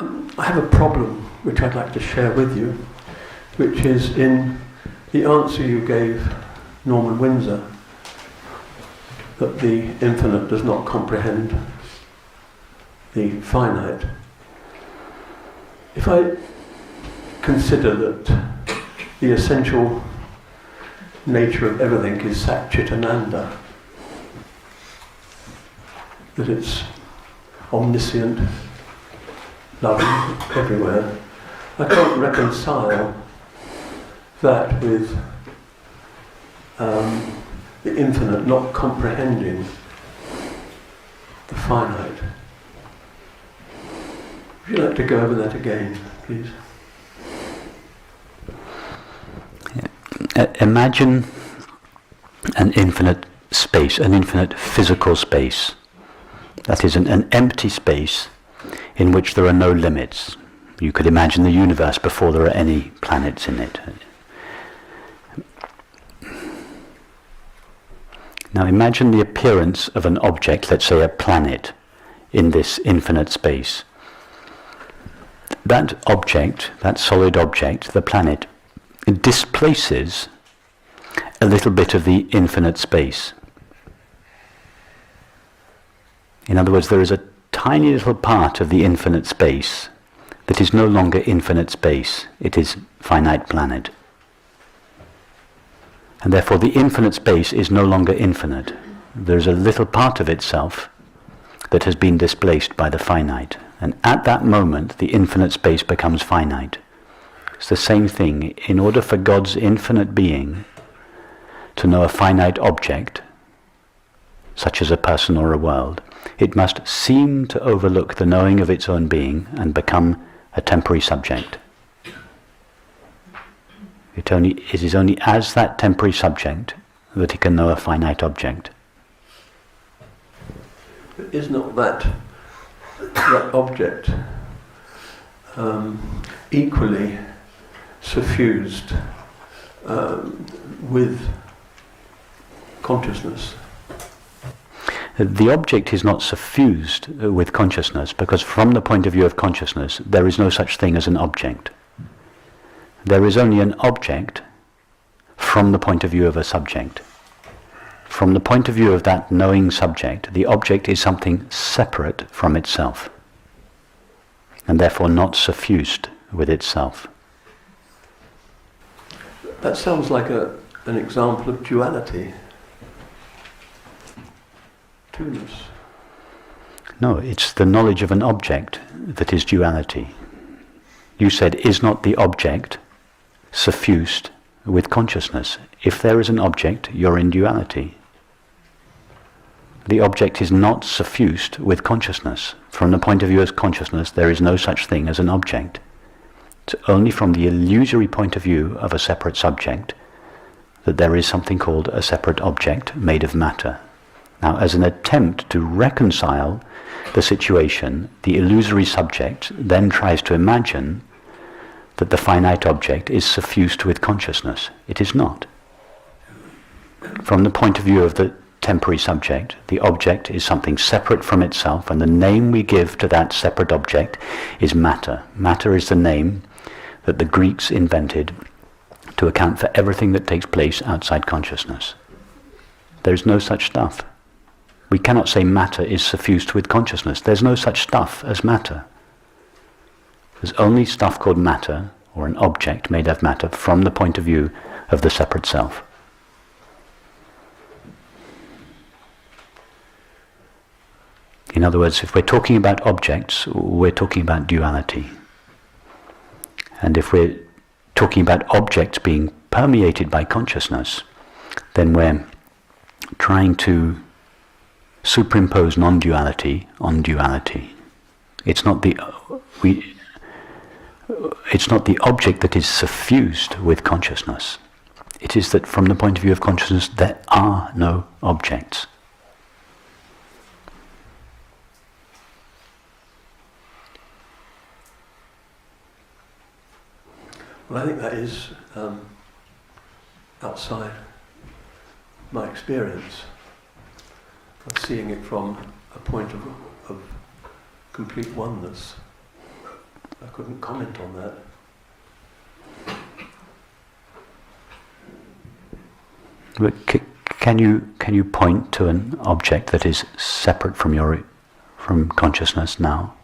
I have a problem which I'd like to share with you, which is in the answer you gave Norman Windsor, that the infinite does not comprehend the finite. If I consider that the essential nature of everything is Sat Chit Ananda, that it's omniscient, loving everywhere, I can't reconcile that with the infinite not comprehending the finite. Would you like to go over that again, please? Imagine an infinite space, an infinite physical space. That is an empty space in which there are no limits. You could imagine the universe before there are any planets in it. Now imagine the appearance of an object, let's say a planet, in this infinite space. That object, that solid object, the planet, it displaces a little bit of the infinite space. In other words, there is a tiny little part of the infinite space that is no longer infinite space, it is finite planet. And therefore the infinite space is no longer infinite. There's a little part of itself that has been displaced by the finite. And at that moment, the infinite space becomes finite. It's the same thing. In order for God's infinite being to know a finite object, such as a person or a world, it must seem to overlook the knowing of its own being and become a temporary subject. It is only as that temporary subject that it can know a finite object. But is not that object equally suffused with consciousness? The object is not suffused with consciousness, because from the point of view of consciousness, there is no such thing as an object. There is only an object from the point of view of a subject. From the point of view of that knowing subject, the object is something separate from itself, and therefore not suffused with itself. That sounds like an example of duality. Two-ness. No, it's the knowledge of an object that is duality. You said, is not the object suffused with consciousness? If there is an object, you're in duality. The object is not suffused with consciousness. From the point of view of consciousness, there is no such thing as an object. It's only from the illusory point of view of a separate subject that there is something called a separate object made of matter. Now, as an attempt to reconcile the situation, the illusory subject then tries to imagine that the finite object is suffused with consciousness. It is not. From the point of view of the temporary subject, the object is something separate from itself, and the name we give to that separate object is matter. Matter is the name that the Greeks invented to account for everything that takes place outside consciousness. There is no such stuff. We cannot say matter is suffused with consciousness. There's no such stuff as matter. There's only stuff called matter, or an object made of matter, from the point of view of the separate self. In other words, if we're talking about objects, we're talking about duality. And if we're talking about objects being permeated by consciousness, then we're trying to superimpose non-duality on duality. It's not the object that is suffused with consciousness. It is that from the point of view of consciousness, there are no objects. Well, I think that is outside my experience of seeing it from a point of complete oneness. couldn't comment on that. But can you point to an object that is separate from consciousness now?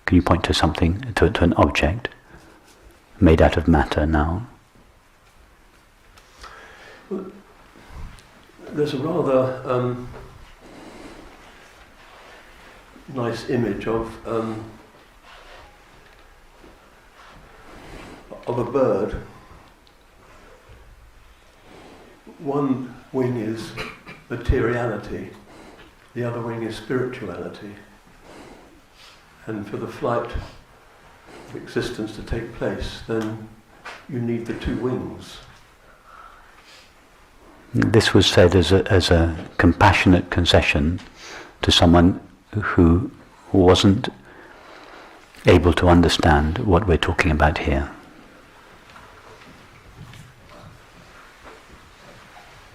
Can you point to something, to an object made out of matter now? Well, there's a rather nice image of a bird. One wing is materiality, the other wing is spirituality. And for the flight of existence to take place, then you need the two wings. This was said as a compassionate concession to someone who wasn't able to understand what we're talking about here.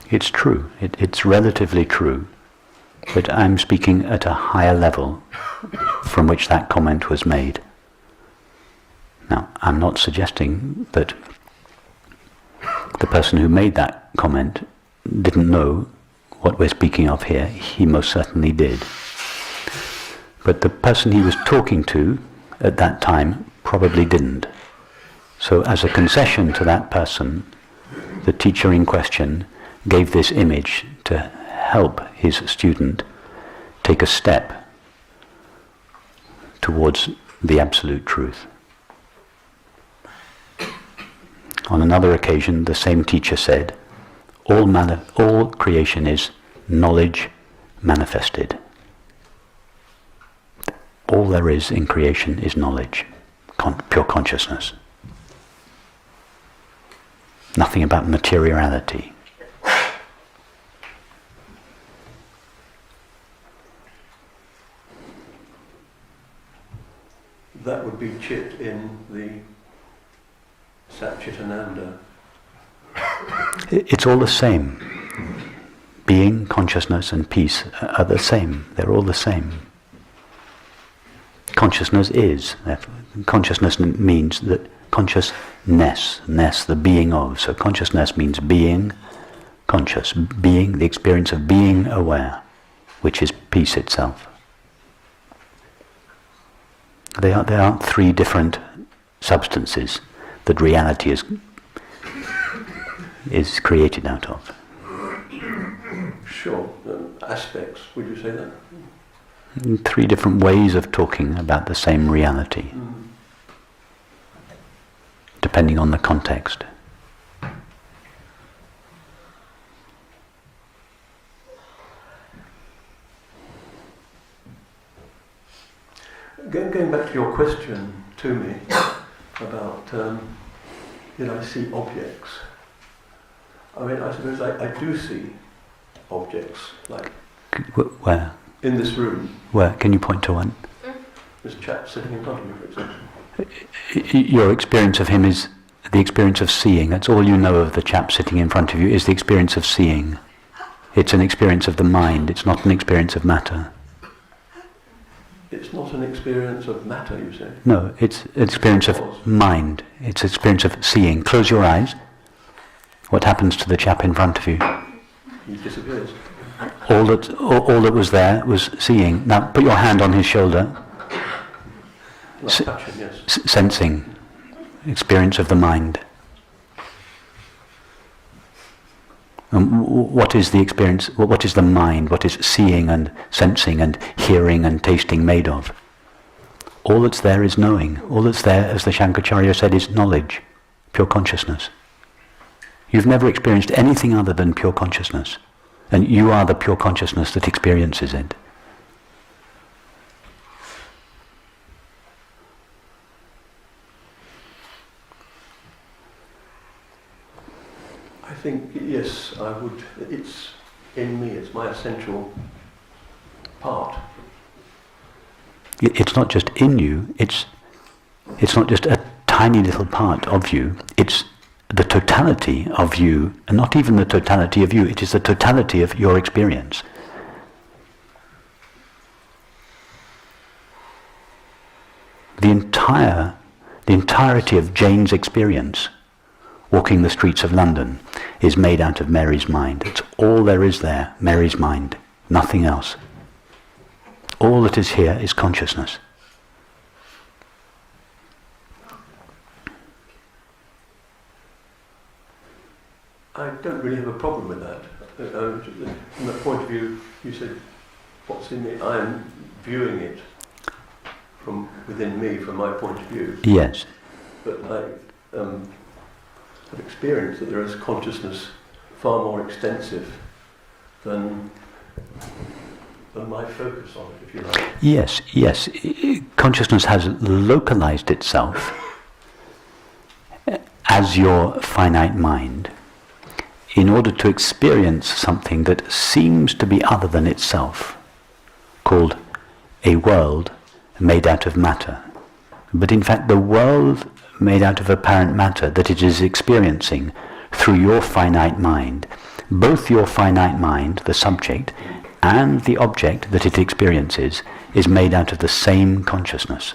It's true, it's relatively true, but I'm speaking at a higher level from which that comment was made. Now, I'm not suggesting that the person who made that comment didn't know what we're speaking of here. He most certainly did. But the person he was talking to at that time probably didn't. So as a concession to that person, the teacher in question gave this image to help his student take a step towards the absolute truth. On another occasion, the same teacher said, all creation is knowledge manifested. All there is in creation is knowledge, pure consciousness. Nothing about materiality. That would be Chit in the Satchitananda. It's all the same. Being, consciousness and peace are the same. They're all the same. Consciousness is. Consciousness means that consciousness, the being of. So consciousness means being conscious, being, the experience of being aware, which is peace itself. They aren't three different substances that reality is created out of. Sure. Aspects, would you say that? Three different ways of talking about the same reality, depending on the context. Going back to your question to me about did I see objects? I mean, I suppose I do see objects, like Where? in this room. Where? Can you point to one? This chap sitting in front of me, for example. Your experience of him is the experience of seeing. That's all you know of the chap sitting in front of you, is the experience of seeing. It's an experience of the mind, it's not an experience of matter. It's not an experience of matter, you say? No, it's an experience of mind. It's an experience of seeing. Close your eyes. What happens to the chap in front of you? He disappears. All that was there was seeing. Now put your hand on his shoulder. Like touching, yes. Sensing. Experience of the mind. And what is the experience, what is the mind, what is seeing and sensing and hearing and tasting made of? All that's there is knowing. All that's there, as the Shankaracharya said, is knowledge, pure consciousness. You've never experienced anything other than pure consciousness. And you are the pure consciousness that experiences it. I think, yes, I would. It's in me, it's my essential part. It's not just in you, it's not just a tiny little part of you, it's the totality of you, and not even the totality of you, it is the totality of your experience. The entire The entirety of Jane's experience, walking the streets of London, is made out of Mary's mind. It's all there is there, Mary's mind, nothing else. All that is here is consciousness. I don't really have a problem with that. From that point of view, you said, what's in me? I am viewing it from within me, from my point of view. Yes. But I have experienced that there is consciousness far more extensive than my focus on it, if you like. Yes, yes. Consciousness has localized itself as your finite mind in order to experience something that seems to be other than itself, called a world made out of matter. But in fact, the world made out of apparent matter that it is experiencing through your finite mind, both your finite mind, the subject, and the object that it experiences is made out of the same consciousness.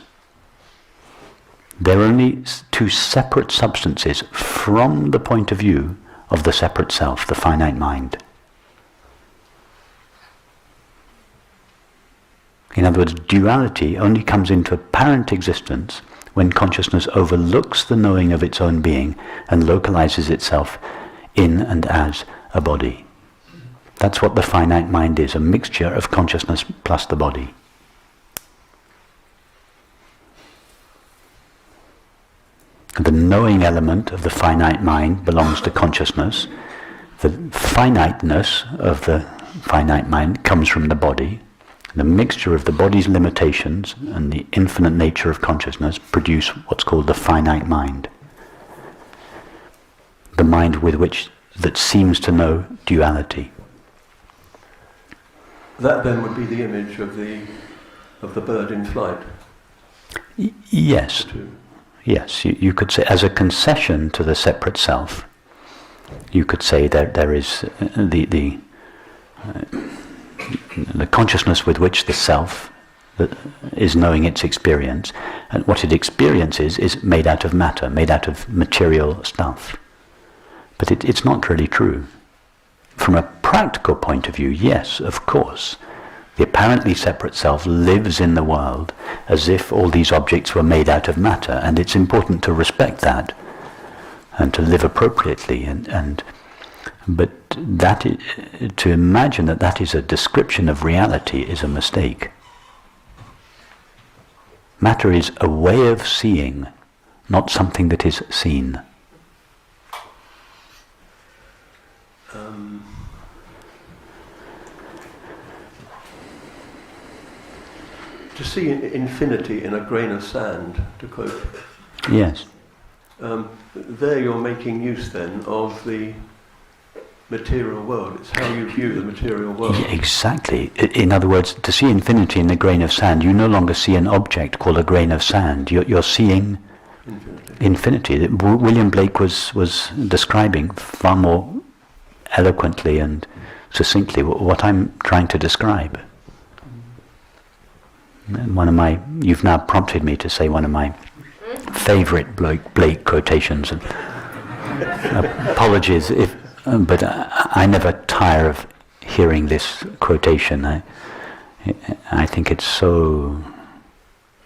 They're only two separate substances from the point of view of the separate self, the finite mind. In other words, duality only comes into apparent existence when consciousness overlooks the knowing of its own being and localizes itself in and as a body. That's what the finite mind is, a mixture of consciousness plus the body. The knowing element of the finite mind belongs to consciousness. The finiteness of the finite mind comes from the body. The mixture of the body's limitations and the infinite nature of consciousness produce what's called the finite mind. The mind that seems to know duality. That then would be the image of the bird in flight. Yes. Yes, you could say, as a concession to the separate self, you could say that there is the consciousness with which the self is knowing its experience, and what it experiences is made out of matter, made out of material stuff. But it's not really true. From a practical point of view, yes, of course. The apparently separate self lives in the world as if all these objects were made out of matter, and it's important to respect that and to live appropriately. But to imagine that is a description of reality is a mistake. Matter is a way of seeing, not something that is seen. To see infinity in a grain of sand, to quote. Yes. There you're making use then of the material world. It's how you view the material world. Yeah, exactly. In other words, to see infinity in a grain of sand, you no longer see an object called a grain of sand. You're seeing infinity. William Blake was describing far more eloquently and succinctly what I'm trying to describe. You've now prompted me to say one of my favourite Blake quotations. And apologies but I never tire of hearing this quotation. I think it's so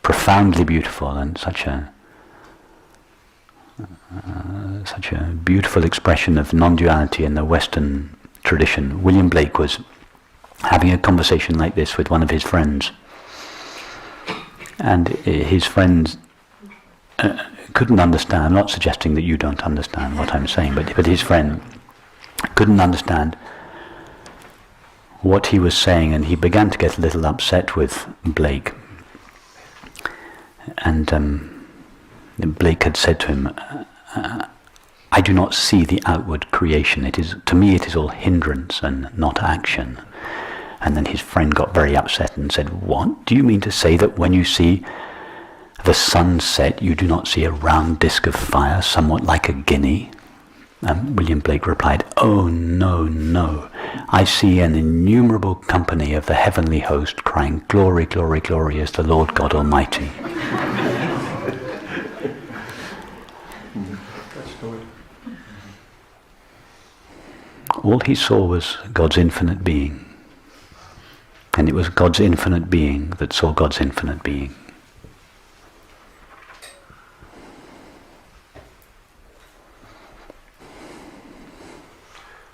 profoundly beautiful and such a beautiful expression of non-duality in the Western tradition. William Blake was having a conversation like this with one of his friends. And his friends couldn't understand, I'm not suggesting that you don't understand what I'm saying, but his friend couldn't understand what he was saying, and he began to get a little upset with Blake. And Blake had said to him, I do not see the outward creation. To me it is all hindrance and not action. And then his friend got very upset and said, what? Do you mean to say that when you see the sun set, you do not see a round disc of fire, somewhat like a guinea? And William Blake replied, oh, no. I see an innumerable company of the heavenly host crying, glory, glory, glory is the Lord God Almighty. all he saw was God's infinite being. And it was God's infinite being that saw God's infinite being.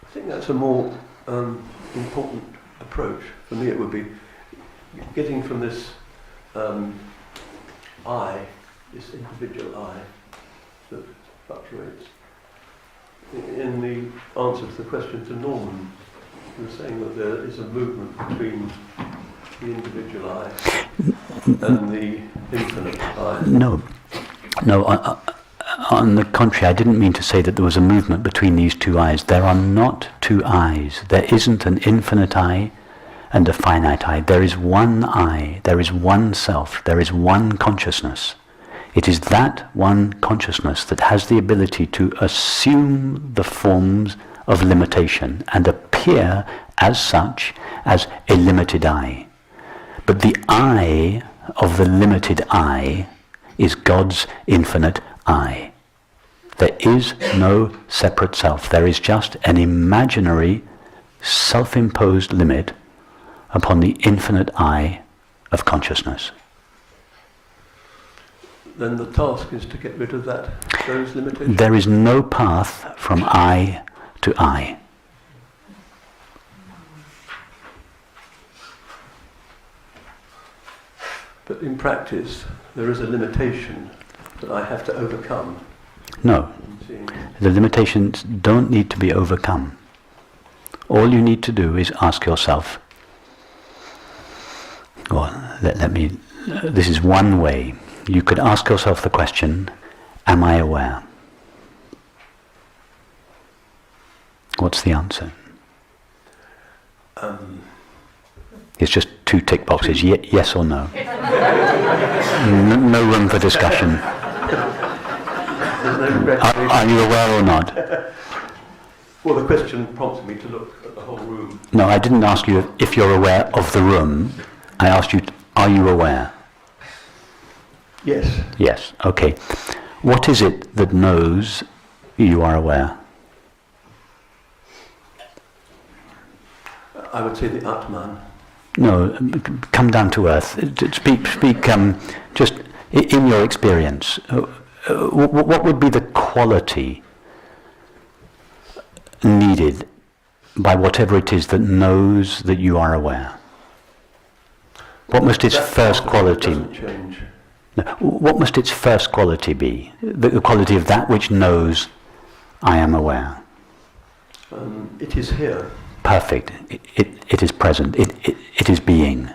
I think that's a more important approach. For me it would be getting from this I, this individual I, that fluctuates. In the answer to the question to Norman, you were saying that there is a movement between the individual I and the infinite I. No, on the contrary, I didn't mean to say that there was a movement between these two I's. There are not two I's. There isn't an infinite I and a finite I. There is one I, there is one self, there is one consciousness. It is that one consciousness that has the ability to assume the forms of limitation and appear as such as a limited I. But the I of the limited I is God's infinite I. There is no separate self. There is just an imaginary, self-imposed limit upon the infinite I of consciousness. Then the task is to get rid of those limitations? There is no path from I to I. But in practice, there is a limitation that I have to overcome. No, the limitations don't need to be overcome. All you need to do is ask yourself, this is one way. You could ask yourself the question, am I aware? What's the answer? It's just two tick boxes, yes or no. No room for discussion. Are you aware or not? Well, the question prompted me to look at the whole room. No, I didn't ask you if you're aware of the room. I asked you, are you aware? Yes. Yes, okay. What is it that knows you are aware? I would say the Atman. No, come down to earth. Speak. Just in your experience. What would be the quality needed by whatever it is that knows that you are aware? What must its first quality? Doesn't change. No, what must its first quality be? The quality of that which knows I am aware. It is here. Perfect. It is present. It is being.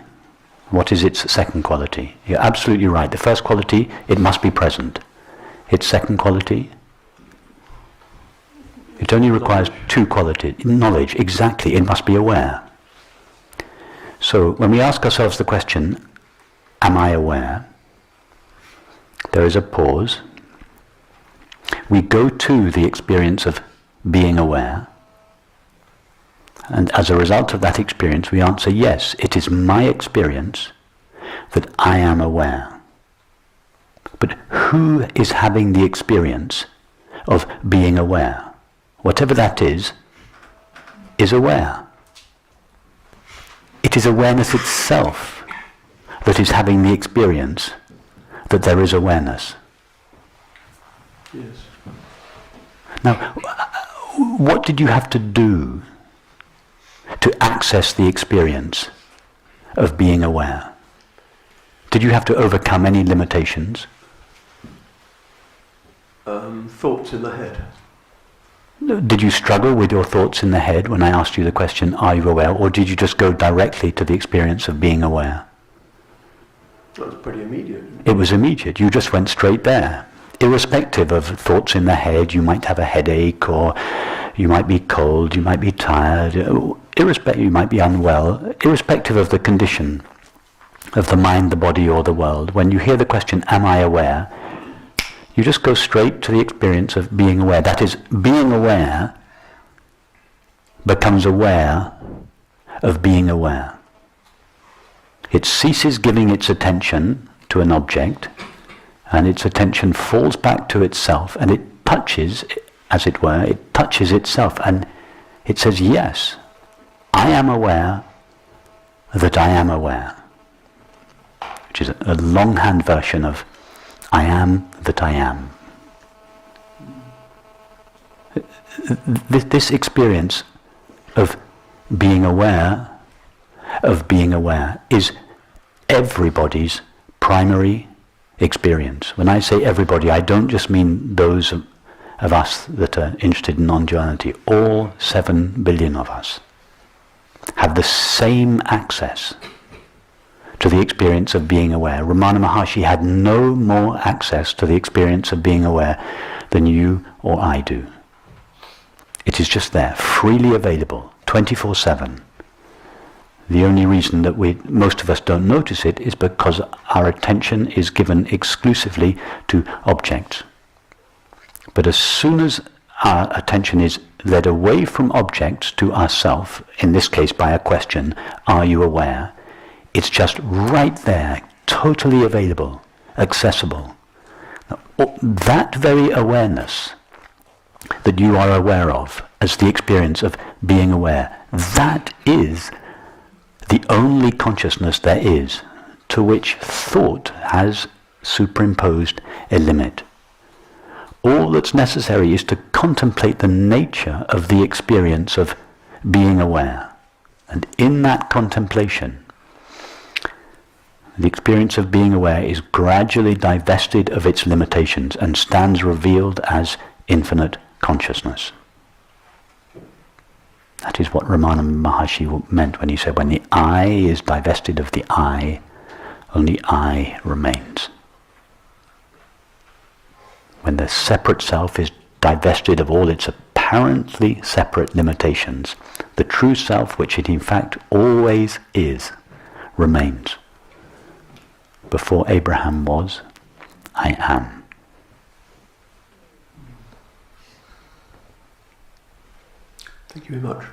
What is its second quality? You're absolutely right. The first quality, it must be present. Its second quality, it only requires two qualities. Knowledge, exactly. It must be aware. So when we ask ourselves the question, am I aware? There is a pause. We go to the experience of being aware. And as a result of that experience, we answer, yes, it is my experience that I am aware. But who is having the experience of being aware? Whatever that is aware. It is awareness itself that is having the experience that there is awareness. Yes. Now, what did you have to do to access the experience of being aware? Did you have to overcome any limitations? Thoughts in the head. Did you struggle with your thoughts in the head when I asked you the question, are you aware? Or did you just go directly to the experience of being aware? That was pretty immediate. It was immediate. You just went straight there. Irrespective of thoughts in the head, you might have a headache, or you might be cold, you might be tired, you might be unwell, irrespective of the condition of the mind, the body, or the world. When you hear the question, am I aware? You just go straight to the experience of being aware. That is, being aware becomes aware of being aware. It ceases giving its attention to an object, and its attention falls back to itself, and it touches, as it were, it touches itself, and It says, yes, I am aware that I am aware, which is a longhand version of I am that I am. This experience of being aware is everybody's primary experience. When I say everybody, I don't just mean those of us that are interested in non-duality. All 7 billion of us have the same access to the experience of being aware. Ramana Maharshi had no more access to the experience of being aware than you or I do. It is just there, freely available, 24/7. The only reason that most of us don't notice it is because our attention is given exclusively to objects. But as soon as our attention is led away from objects to ourself, in this case by a question, are you aware? It's just right there, totally available, accessible. Now, that very awareness that you are aware of as the experience of being aware, that is the only consciousness there is to which thought has superimposed a limit. All that's necessary is to contemplate the nature of the experience of being aware. And in that contemplation, the experience of being aware is gradually divested of its limitations and stands revealed as infinite consciousness. That is what Ramana Maharshi meant when he said, when the I is divested of the I, only I remains. When the separate self is divested of all its apparently separate limitations, the true self, which it in fact always is, remains. Before Abraham was, I am. Thank you very much.